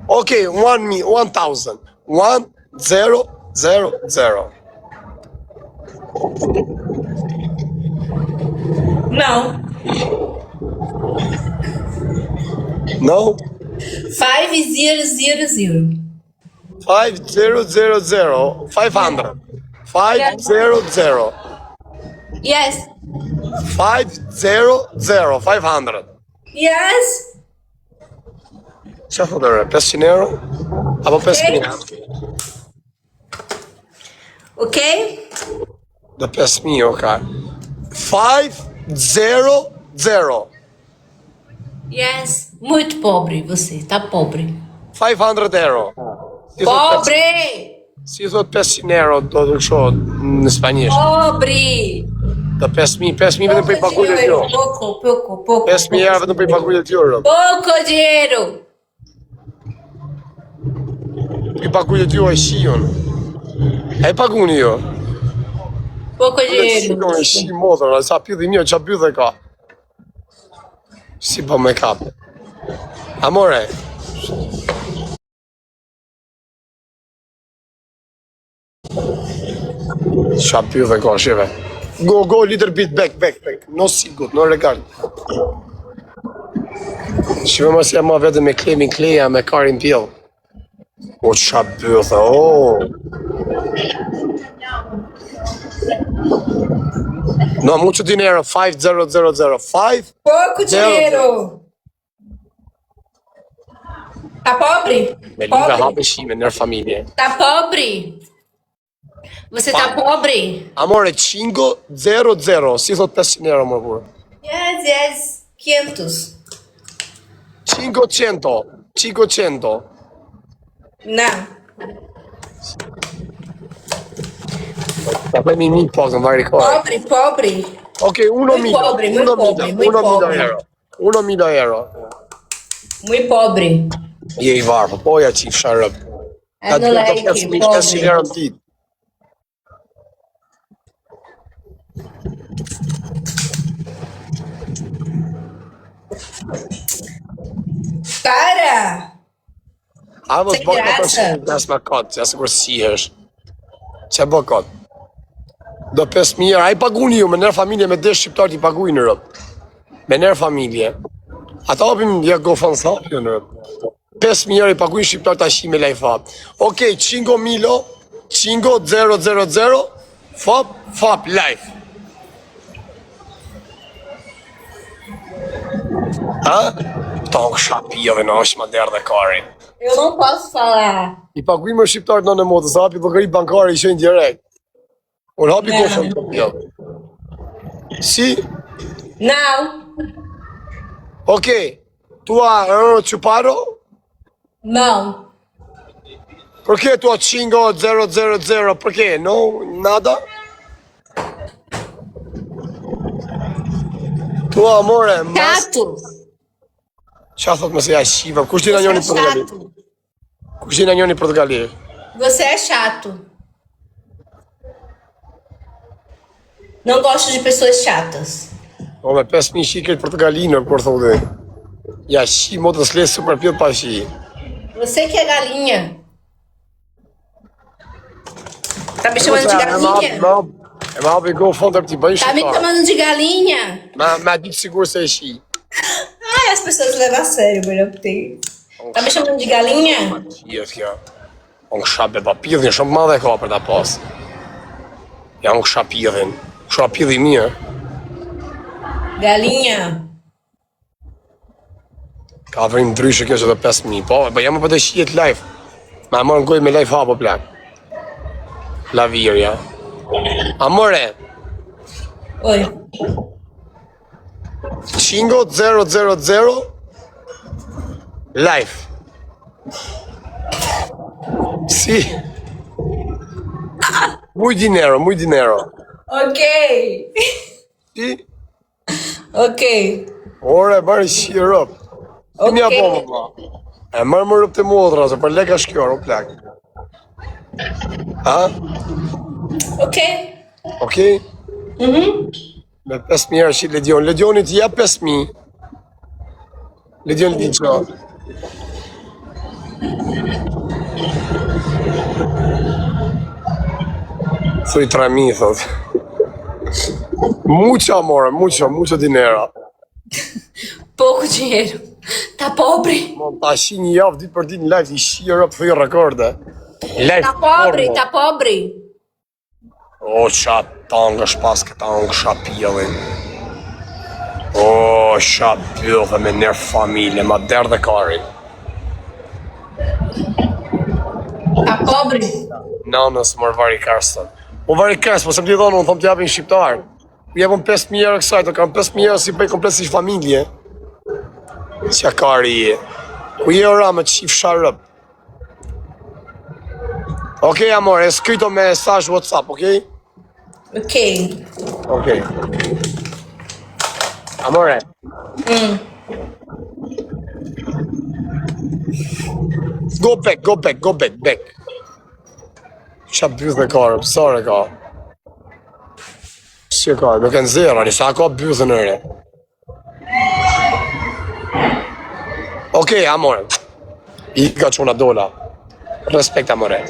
Okay, 1,000. 1,000. No. No? 5,000. 5,000. 500. 5,000. Yes. 5,000. 500. Yes. Çfarë thotë re? 500 euro? Apo 5.000 euro? Okay? Do 5.000, okay. 5,000. Yes. Muito pobre você, tá pobre. 500 euro. Pobre! Si thot 500 euro do të shoh në spanjisht. Pobre! Do 5.000 vetëm për i paguajtë ti. Pouco. 5.000 euro vetëm për i paguajtë ti. Pouco dinheiro. I paguajtë ti ai shiun. Ai paguni jo. Pouco dinheiro. Ai shi motor, sa pylli mirë, ç'a pyllë ka. Si po me kap. Amore. Ç'a pyllë ka sheve. Go, little bit back. No si good, no regard. Shve më se ma vetëm me kleja me karin pjell. O, qa bëthë, No, mucho dinero, 5,000. 5. Pouco dinheiro. Tá pobre? Me liga hape shime nër familje. Tá pobre? Você tá pobre? Amore, 5,0. Si thot 500 euro më burë. Yes. 500. 500. Não. Ta bëjmë një pak në vari kohë. Pobre. Ok, 1.000 euro. 1.000 euro. Muito pobre. Je i varë, po ja qif sharëp. Ka të të 500 euro në ditë. Para! A mos Sem bëjmë të graça. përshim, nësë me kotë, që asë kur si është. Që bë kotë? Do 5.000 euro, a i paguni ju, me nërë familje, me desh shqiptarët i paguin në rëpë. Me nërë familje. Ata hapim, ja go fanë sa, jo në rëpë. 5.000 euro i paguin shqiptarët ashti me lajfa. Okej, 5,000, fap, life. Ha? Tong shapijave në është më derë dhe karin. Eu não posso falar. I paguim me shqiptarët në motës, hapi llogari bankare i qenë direkt. Unë hapi kofën të pjellë. Si? Não. Okej, tua chuparo? Não. Por que tua 5,000? Por que? No, nada? Tua amore, mas... Chato. Qa thot mëse ja shiva? Kush din Você njoni é Portugali? chato. Kush din njoni Portugali? Você é chato. Não gosto de pessoas chatas. O me 5.000 shikrit Portugalinë, kur thotë. Ja shi motës le super pjell pa shi. Você que é galinha. Tá me chamando de galinha? E ma hapi go fond të bëjnë Tá me shqiptarë. chamando de galinha? Ma ditë sigur se e shi. Ai, as pessoas levam a sério, melhor que tem. Tá me chamando de galinha? Jetë kjo. Unë kësha beba pjellin shumë madhe ka për ta pas. Ja unë kësha pjellin. Kësha pjelli mirë. Galinha. Ka vërin ndryshe kjo që dhe 5.000. Po jam për të shijet live. Ma marë në goj me live hapo plak. La virja. Amore, Oi. 5,000 live. Si? Muy dinero. Ok. Si? Ok. Ore, marë shi rëp. Ok. Një po më pa. E marë më rëp të modra, se për leka shkjor, o plak. Ha? Ok. Okej? Me 5.000 euro shi Ledion. Ledionit ja 5.000. Legjen liqo. Thuj 3.000, thot. Mucho, amore, mucho dinero. Poco dinheiro. Tá pobre. Mon, ta shi një javë ditë për ditë në live, i shi Europë thuj rekorde. Live Tá pobre, porno. tá pobre. O, qa tangësh pas këta angë shapjellin. O, shapjellë me nërë familje, ma derë dhe karin. Tá pobre. Nanës mërë vari kërstën. O vari kërst, po se më t'i dhonë, unë thëmë t'japin shqiptarë. U jepën 5.000 euro kësaj, të kam 5.000 euro si bëj komplet si familje. Qa kari je. Ku je ora me të shif sharëp. Okej, amore, e skryto me mesazh WhatsApp, okej? Ok. Okej. Amore. Go back. Qa byth dhe karë, pësare ka. Si ka, nuk e nëzira, sa ka bythën ere. Okej, amore. I ka quna dola. Respekt, amore.